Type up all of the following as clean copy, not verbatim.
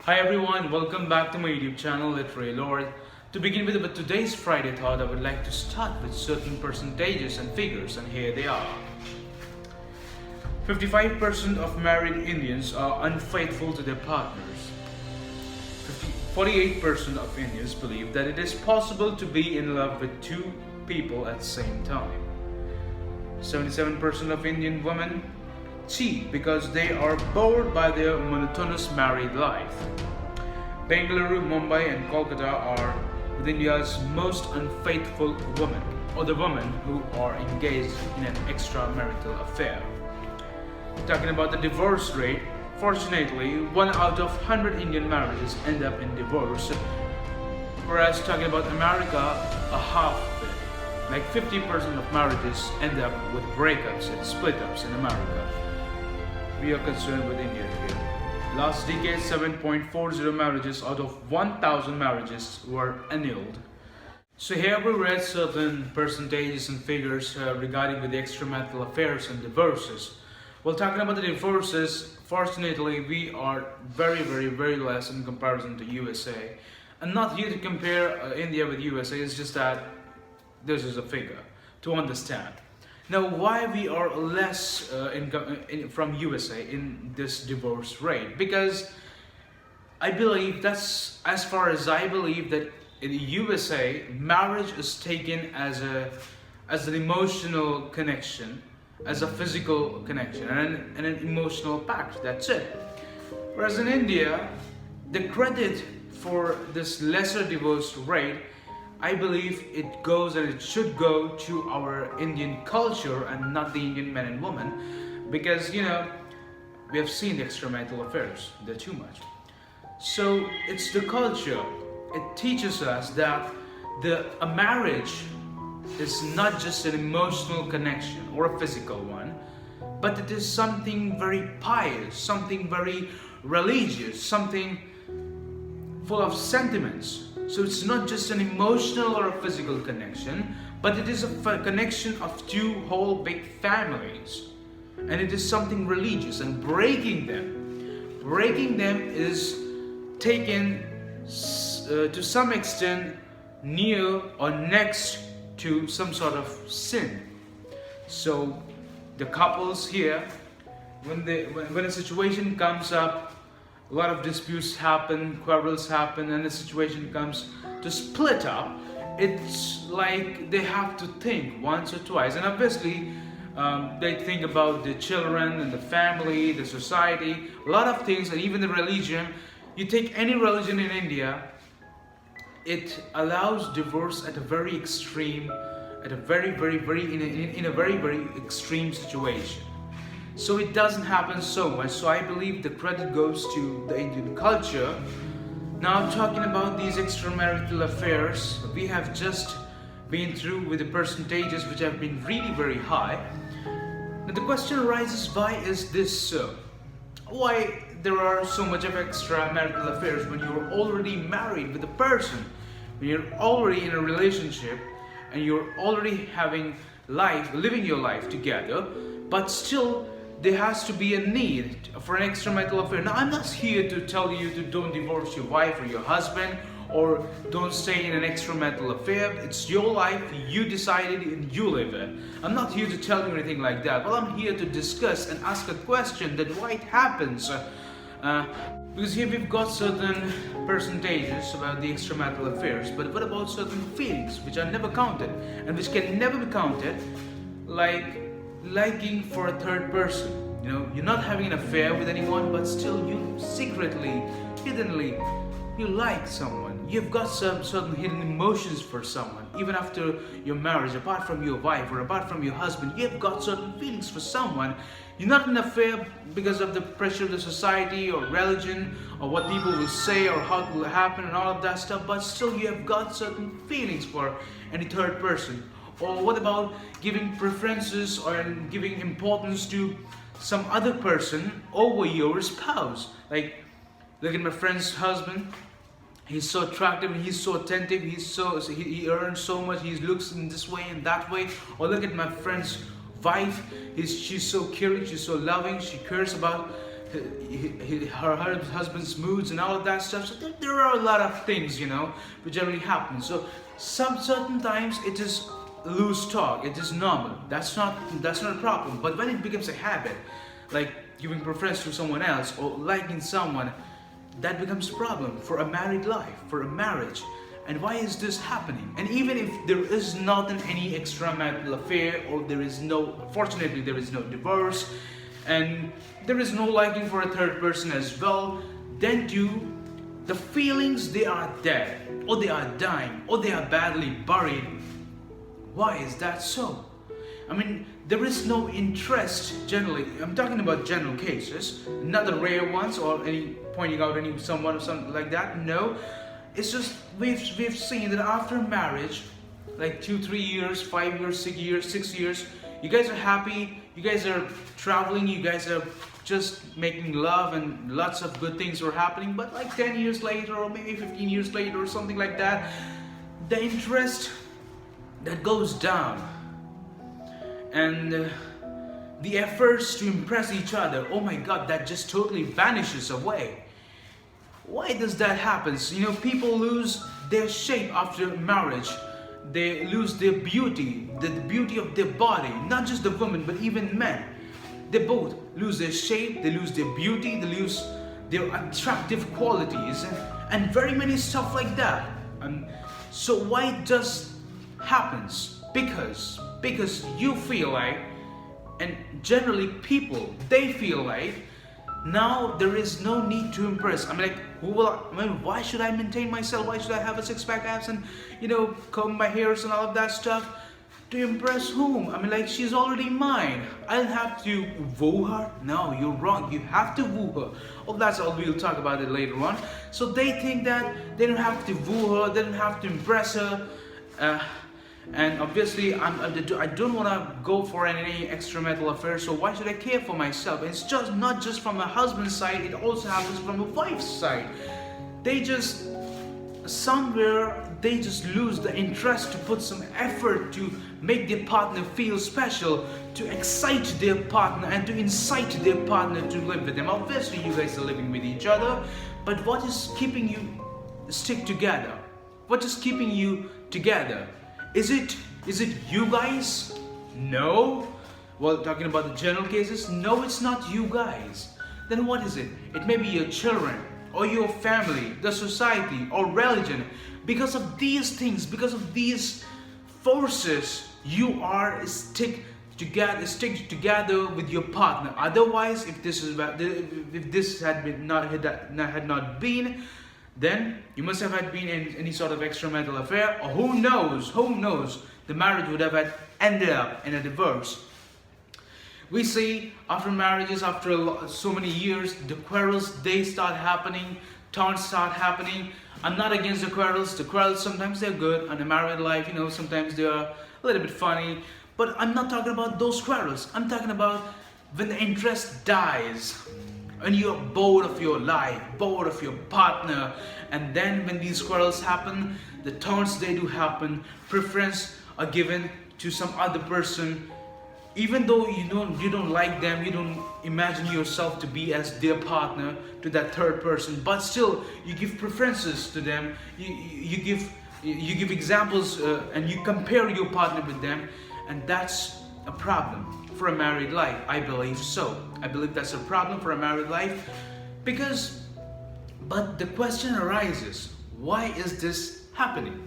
Hi everyone, welcome back to my YouTube channel, Literary Lord. To begin with today's Friday thought, I would like to start with certain percentages and figures, and here they are. 55% of married Indians are unfaithful to their partners. 48% of Indians believe that it is possible to be in love with two people at the same time. 77% of Indian women cheat because they are bored by their monotonous married life. Bengaluru, Mumbai and Kolkata are with India's most unfaithful women, or the women who are engaged in an extramarital affair. Talking about the divorce rate, fortunately, 1 out of 100 Indian marriages end up in divorce, whereas talking about America, a half of it, like 50% of marriages end up with breakups and split-ups in America. We are concerned with India here. Last decade, 7.40 marriages out of 1,000 marriages were annulled. So here we read certain percentages and figures regarding with the extramarital affairs and divorces. Well, talking about the divorces, fortunately, we are very less in comparison to USA. I'm not here to compare India with USA, it's just that this is a figure to understand. Now, why we are less from USA in this divorce rate? Because I believe that's, as far as I believe, that in the USA, marriage is taken as an emotional connection, as a physical connection, and an emotional pact. That's it. Whereas in India, the credit for this lesser divorce rate, I believe it goes and it should go to our Indian culture and not the Indian men and women, because we have seen the extramarital affairs, they're too much. So it's the culture. It teaches us that a marriage is not just an emotional connection or a physical one, but it is something very pious, something very religious, something full of sentiments. So it's not just an emotional or a physical connection, but it is a connection of two whole big families. And it is something religious, and breaking them is taken to some extent near or next to some sort of sin. So the couples here, when a situation comes up, a lot of disputes happen, quarrels happen, and the situation comes to split up, it's like they have to think once or twice. And obviously, they think about the children and the family, the society, a lot of things, and even the religion. You take any religion in India, it allows divorce at a very extreme, at a very extreme situation. So it doesn't happen so much. So I believe the credit goes to the Indian culture. Now, talking about these extramarital affairs, we have just been through with the percentages which have been really very high. Now the question arises, why is this so? Why there are so much of extramarital affairs when you're already married with a person, when you're already in a relationship and you're already living your life together, but still there has to be a need for an extramarital affair. Now, I'm not here to tell you to don't divorce your wife or your husband, or don't stay in an extramarital affair. It's your life, you decided and you live it. I'm not here to tell you anything like that. Well, I'm here to discuss and ask a question that why it happens. Because here we've got certain percentages about the extramarital affairs, but what about certain feelings which are never counted and which can never be counted, like liking for a third person? You're not having an affair with anyone, but still you secretly, hiddenly, you like someone. You've got some certain hidden emotions for someone. Even after your marriage, apart from your wife or apart from your husband, you've got certain feelings for someone. You're not in an affair because of the pressure of the society or religion or what people will say or how it will happen and all of that stuff, but still you have got certain feelings for any third person. Or what about giving preferences or giving importance to some other person over your spouse? Like, look at my friend's husband. He's so attractive and he's so attentive. He earns so much. He looks in this way and that way. Or look at my friend's wife. She's so caring. She's so loving. She cares about her husband's moods and all of that stuff. So there are a lot of things, which generally happen. So some certain times it is loose talk, it is normal. That's not a problem. But when it becomes a habit, like giving preference to someone else or liking someone, that becomes a problem for a married life, for a marriage. And why is this happening? And even if there is not any extramarital affair, or fortunately there is no divorce, and there is no liking for a third person as well, then the feelings, they are dead, or they are dying, or they are badly buried. Why is that so? I mean, there is no interest generally. I'm talking about general cases, not the rare ones or any pointing out someone or something like that. No, it's just we've seen that after marriage, like 2-3 years, 5 years, 6 years, you guys are happy, you guys are traveling, you guys are just making love, and lots of good things are happening. But like 10 years later, or maybe 15 years later, or something like that, the interest that goes down, and the efforts to impress each other, oh my God, that just totally vanishes away. Why does that happen? People lose their shape after marriage. They lose their beauty, the beauty of their body. Not just the women, but even men. They both lose their shape, they lose their beauty, they lose their attractive qualities, and very many stuff like that. So why does happens? Because you feel like, and generally people, they feel like, now there is no need to impress. Why should I maintain myself? Why should I have a six-pack abs and comb my hairs and all of that stuff? To impress whom? She's already mine. I don't have to woo her. No, you're wrong. You have to woo her. Oh, that's all. We'll talk about it later on. So they think that they don't have to woo her, they don't have to impress her. And obviously, I don't want to go for any extramarital affair, so why should I care for myself? It's just not just from a husband's side, it also happens from a wife's side. They just lose the interest to put some effort to make their partner feel special, to excite their partner, and to incite their partner to live with them. Obviously, you guys are living with each other, but what is keeping you stick together? What is keeping you together? Is it you guys? No. Well, talking about the general cases, no, it's not you guys. Then what is it? It may be your children, or your family, the society, or religion. Because of these things, because of these forces, you are stick together with your partner. Otherwise, if this had not been, then you must have had been in any sort of extramarital affair, or who knows, the marriage would have ended up in a divorce. We see after marriages, after so many years, the quarrels, they start happening, taunts start happening. I'm not against the quarrels. The quarrels, sometimes they're good, and the married life, sometimes they're a little bit funny. But I'm not talking about those quarrels. I'm talking about when the interest dies, and you're bored of your life, bored of your partner, and then when these quarrels happen, the taunts, they do happen, preference are given to some other person, even though you don't like them, you don't imagine yourself to be as their partner to that third person, but still you give preferences to them, you give examples, and you compare your partner with them, and that's a problem for a married life. I believe so. I believe that's a problem for a married life, but the question arises, why is this happening?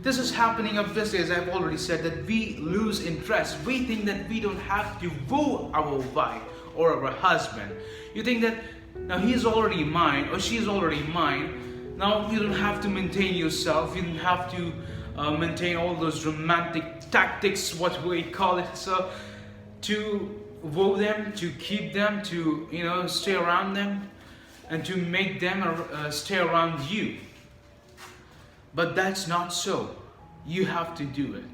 This is happening, obviously, as I've already said, that we lose interest. We think that we don't have to woo our wife or our husband. You think that now he's already mine or she's already mine. Now you don't have to maintain yourself. You don't have to maintain all those romantic tactics, what we call it. So to woo them, to keep them, to stay around them, and to make them stay around you. But that's not so. You have to do it.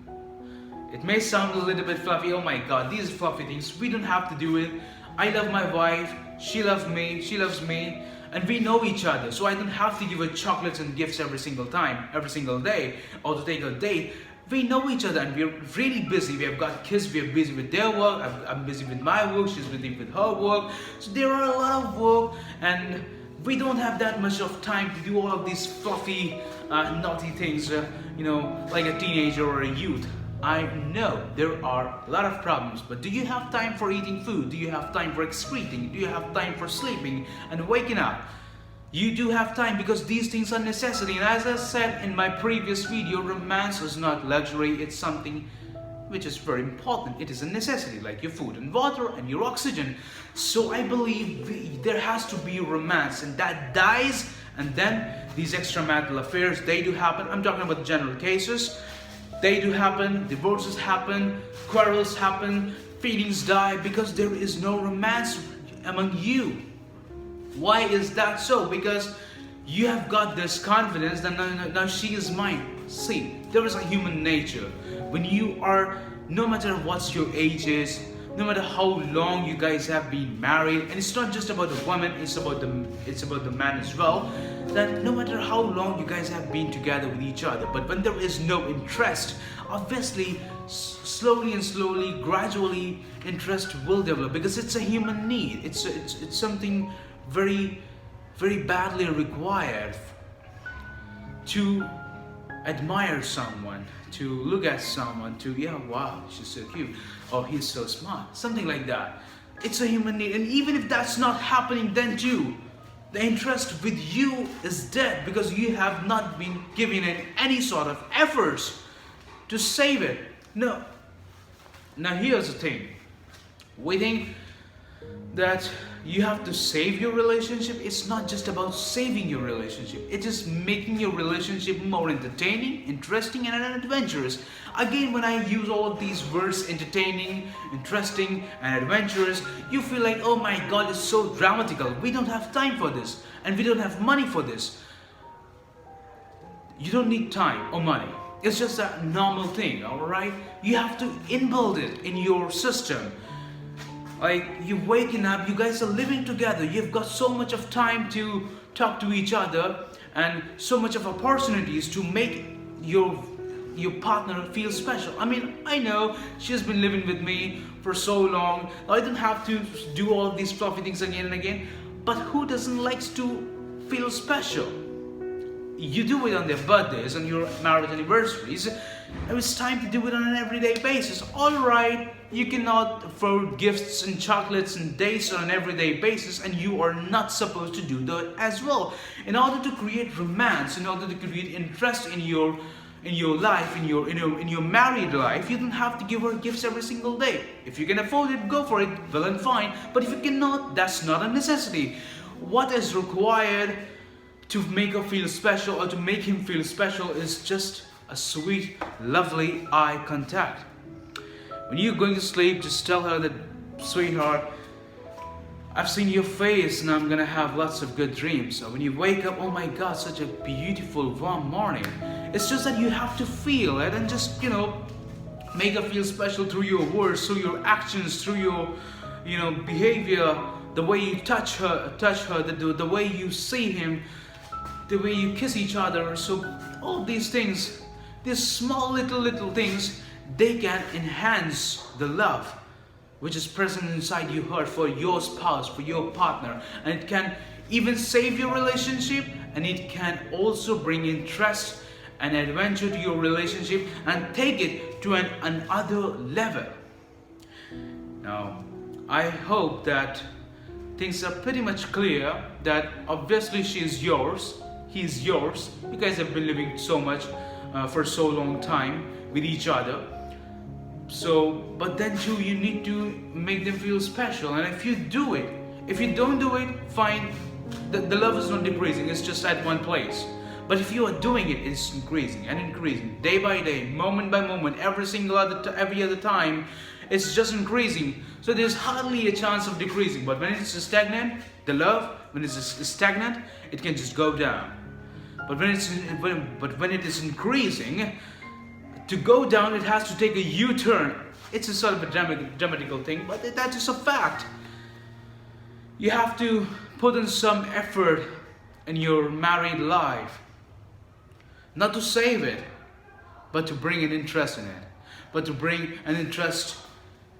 It may sound a little bit fluffy. Oh my God, these fluffy things. We don't have to do it. I love my wife. She loves me. She loves me. And we know each other. So I don't have to give her chocolates and gifts every single time, every single day, or to take a date. we know each other and we're really busy. We have got kids, we're busy with their work, I'm busy with my work, she's busy with her work. So there are a lot of work and we don't have that much of time to do all of these fluffy, naughty things, like a teenager or a youth. I know there are a lot of problems, but do you have time for eating food? Do you have time for excreting? Do you have time for sleeping and waking up? You do have time because these things are necessity. And as I said in my previous video, romance is not luxury, it's something which is very important. It is a necessity, like your food and water and your oxygen. So I believe there has to be romance, and that dies, and then these extramarital affairs, they do happen. I'm talking about general cases. They do happen, divorces happen, quarrels happen, feelings die because there is no romance among you. Why is that so? Because you have got this confidence that now she is mine. See, there is a human nature. When you are, no matter what your age is, no matter how long you guys have been married, and it's not just about the woman, it's about the man as well, that no matter how long you guys have been together with each other, but when there is no interest, obviously slowly and slowly, gradually, interest will develop because it's a human need. It's something very, very badly required to admire someone, to look at someone, to, yeah, wow, she's so cute, or he's so smart, something like that. It's a human need, and even if that's not happening, then too, the interest with you is dead because you have not been giving it any sort of efforts to save it. No. Now here's the thing. We think that you have to save your relationship. It's not just about saving your relationship. It is making your relationship more entertaining, interesting, and adventurous. Again, when I use all of these words, entertaining, interesting, and adventurous, you feel like, oh my god, it's so dramatical. We don't have time for this, and we don't have money for this. You don't need time or money. It's just a normal thing, alright? You have to inbuild it in your system. Like, you're waking up, you guys are living together, you've got so much of time to talk to each other and so much of opportunities to make your partner feel special. I mean, I know she's been living with me for so long, I don't have to do all of these fluffy things again and again, but who doesn't like to feel special? You do it on their birthdays, on your marriage anniversaries. It's time to do it on an everyday basis. Alright, you cannot afford gifts and chocolates and dates on an everyday basis, and you are not supposed to do that as well. In order to create romance, in order to create interest in your life, in your married life, you don't have to give her gifts every single day. If you can afford it, go for it, well and fine. But if you cannot, that's not a necessity. What is required to make her feel special or to make him feel special is just a sweet, lovely eye contact. When you're going to sleep, just tell her that, sweetheart, I've seen your face and I'm gonna have lots of good dreams. So when you wake up, oh my god, such a beautiful warm morning. It's just that you have to feel it and just, make her feel special through your words, through your actions, through your, behavior, the way you touch her, the way you see him, the way you kiss each other. So all these things, these small little things, they can enhance the love which is present inside your heart for your spouse, for your partner, and it can even save your relationship, and it can also bring interest and adventure to your relationship and take it to another level. Now, I hope that things are pretty much clear, that obviously she is yours, he is yours. You guys have been living so much for so long time with each other. So, but then too, you need to make them feel special. And if you do it, if you don't do it, fine, the love is not decreasing, it's just at one place. But if you are doing it, it's increasing and increasing, day by day, moment by moment, every other time, it's just increasing. So there's hardly a chance of decreasing. But when it's stagnant, the love, when it's stagnant, it can just go down. But when it is increasing, to go down, it has to take a U-turn. It's a sort of a dramatical thing, but that is a fact. You have to put in some effort in your married life, not to save it, but to bring an interest in it, but to bring an interest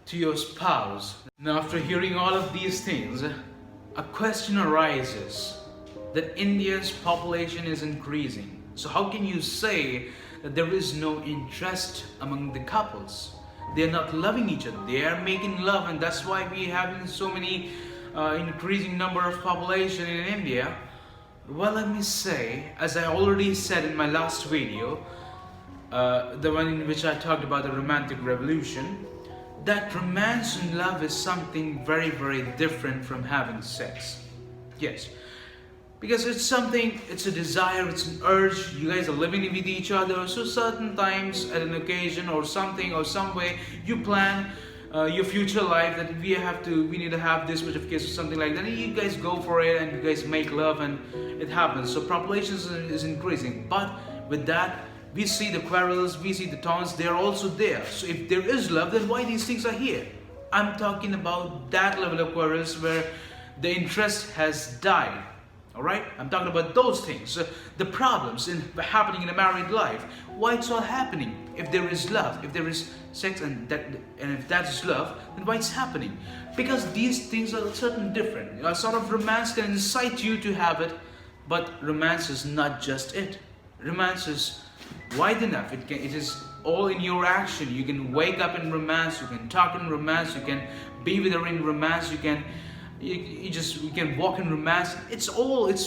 to your spouse. Now, after hearing all of these things, a question arises that India's population is increasing. So how can you say that there is no interest among the couples? They are not loving each other. They are making love, and that's why we are having so many increasing number of population in India. Well, let me say, as I already said in my last video, the one in which I talked about the romantic revolution, that romance and love is something very, very different from having sex. Yes, because it's something, it's a desire, it's an urge. You guys are living with each other, so certain times at an occasion or something or some way you plan your future life, that we need to have this much of kids or something like that, and you guys go for it and you guys make love and it happens. So population is increasing, but with that we see the quarrels, we see the taunts, they're also there. So if there is love, then why these things are here? I'm talking about that level of quarrels where the interest has died. Alright? I'm talking about those things. The problems happening in a married life. Why it's all happening? If there is love, if there is sex and if that's love, then why it's happening? Because these things are certain different. A sort of romance can incite you to have it, but romance is not just it. Romance is wide enough. It is all in your action. You can wake up in romance, you can talk in romance, you can be with her in romance, you can walk in romance. It's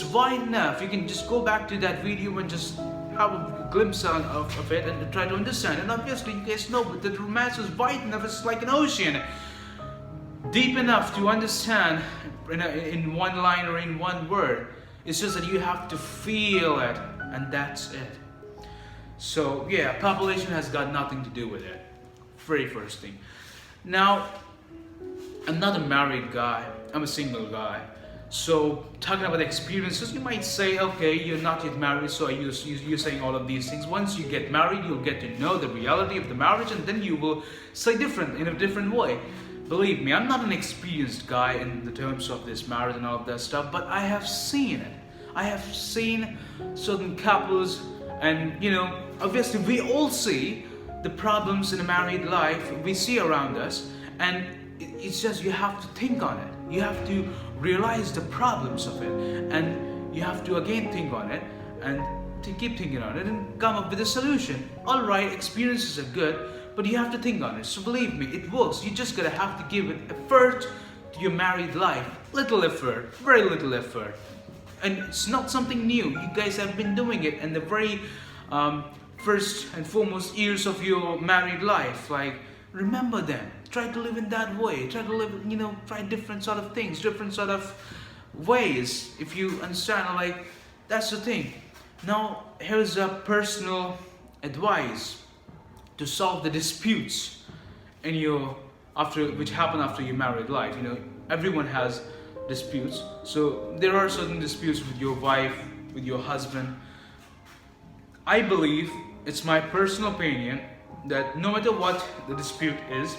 wide enough. You can just go back to that video and just have a glimpse of it and try to understand. And obviously you guys know that romance is wide enough. It's like an ocean, deep enough to understand in one line or in one word. It's just that you have to feel it, and that's it. So yeah, population has got nothing to do with it. Very first thing. Now, I'm not a married guy, I'm a single guy. So talking about experiences, you might say, okay, you're not yet married, so you're saying all of these things. Once you get married, you'll get to know the reality of the marriage, and then you will say different in a different way. Believe me, I'm not an experienced guy in the terms of this marriage and all of that stuff, but I have seen it. I have seen certain couples, and obviously we all see the problems in a married life we see around us, and it's just you have to think on it. You have to realize the problems of it, and you have to again think on it and to keep thinking on it and come up with a solution. Alright, experiences are good, but you have to think on it. So believe me, it works. You just gotta have to give it effort to your married life. Little effort, very little effort. And it's not something new. You guys have been doing it in the very first and foremost years of your married life. Like, remember them. Try to live in that way. Try to live, try different sort of things, different sort of ways. If you understand, like, that's the thing. Now, here's a personal advice to solve the disputes in which happen after your married life. Everyone has disputes. So there are certain disputes with your wife, with your husband. I believe, it's my personal opinion, that no matter what the dispute is,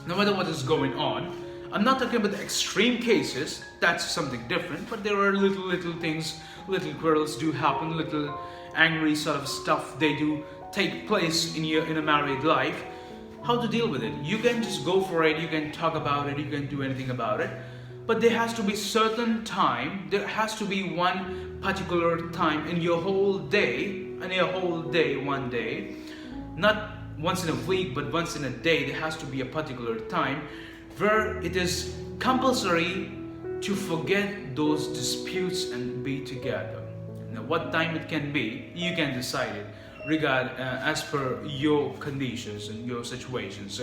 no matter what is going on, I'm not talking about the extreme cases, that's something different, but there are little things, little quarrels do happen, little angry sort of stuff, they do take place in a married life. How to deal with it? You can just go for it, you can talk about it, you can do anything about it, but there has to be certain time, there has to be one particular time in your whole day, one day, not once in a week, but once in a day. There has to be a particular time where it is compulsory to forget those disputes and be together. Now, what time it can be, you can decide it as per your conditions and your situations.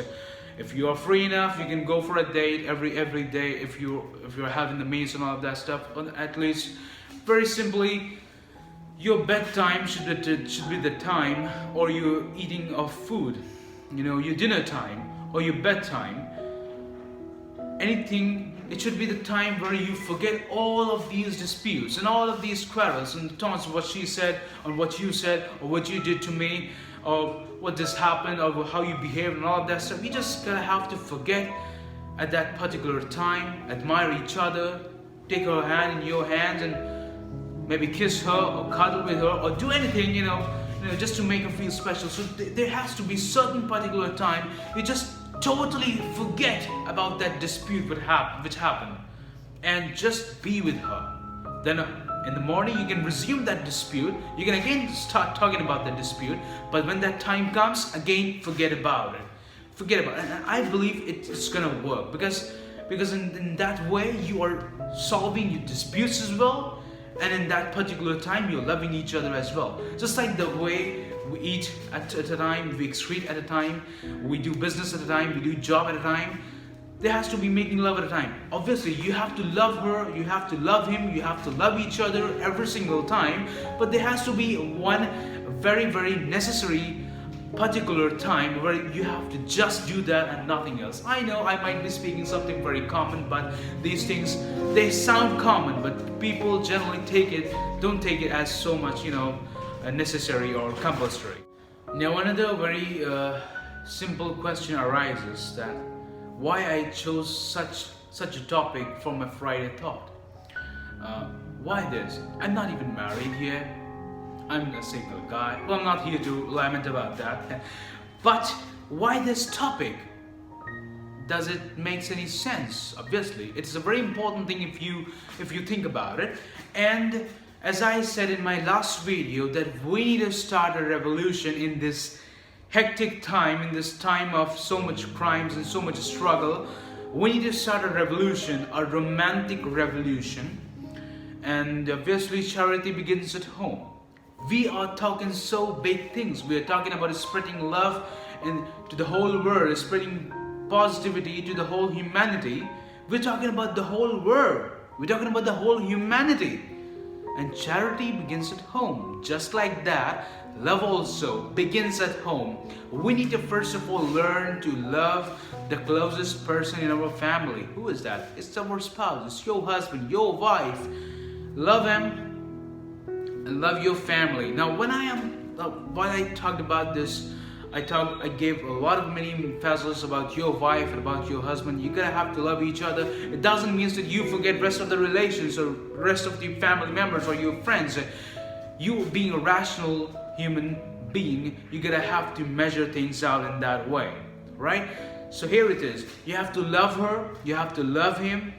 If you are free enough, you can go for a date every day. If you're having the means and all of that stuff, at least, very simply, your bedtime should be the time, or your eating of food, your dinner time or your bedtime. Anything, it should be the time where you forget all of these disputes and all of these quarrels and taunts of what she said or what you said or what you did to me or what just happened or how you behaved and all of that stuff. You just gotta have to forget at that particular time, admire each other, take her hand in your hands and maybe kiss her or cuddle with her or do anything, just to make her feel special. So there has to be certain particular time you just totally forget about that dispute which happened, and just be with her. Then in the morning you can resume that dispute. You can again start talking about that dispute. But when that time comes, again forget about it. And I believe it's gonna work, because in that way you are solving your disputes as well, and in that particular time you're loving each other as well. Just like the way we eat at a time, we excrete at a time, we do business at a time, we do job at a time. There has to be making love at a time. Obviously, you have to love her, you have to love him, you have to love each other every single time. But there has to be one very, very necessary particular time where you have to just do that and nothing else. I know I might be speaking something very common, but these things, they sound common, but people generally don't take it as so much, necessary or compulsory. Now another very simple question arises, that why I chose such a topic for my Friday thought. Why this? I'm not even married yet. I'm a single guy. Well, I'm not here to lament about that. But why this topic? Does it make any sense? Obviously, it's a very important thing if you think about it. And as I said in my last video, that we need to start a revolution in this hectic time, in this time of so much crimes and so much struggle. We need to start a revolution, a romantic revolution. And obviously charity begins at home. We are talking so big things. We are talking about spreading love to the whole world, spreading positivity to the whole humanity. We're talking about the whole world. We're talking about the whole humanity. And charity begins at home. Just like that, love also begins at home. We need to first of all learn to love the closest person in our family. Who is that? It's our spouse, it's your husband, your wife. Love him and love your family. Now when I talked about this, I gave a lot of many emphasis about your wife and about your husband. You're gonna have to love each other. It doesn't mean that you forget rest of the relations or rest of the family members or your friends. You being a rational human being, you're gonna have to measure things out in that way, right? So here it is. You have to love her, you have to love him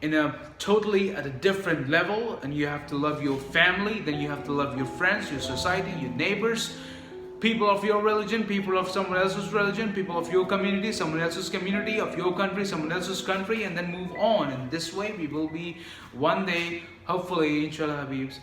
in a totally at a different level, and you have to love your family, then you have to love your friends, your society, your neighbors, people of your religion, people of someone else's religion, people of your community, someone else's community, of your country, someone else's country, and then move on. And this way we will be one day, hopefully, inshallah Habibs,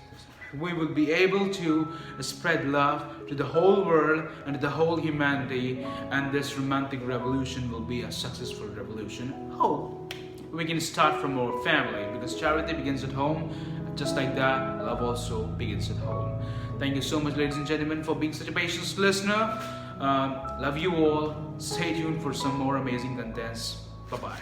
we will be able to spread love to the whole world and to the whole humanity, and this romantic revolution will be a successful revolution. Hope we can start from our family, because charity begins at home. Just like that, love also begins at home. Thank you so much, ladies and gentlemen, for being such a patient listener. Love you all. Stay tuned for some more amazing contents. Bye-bye.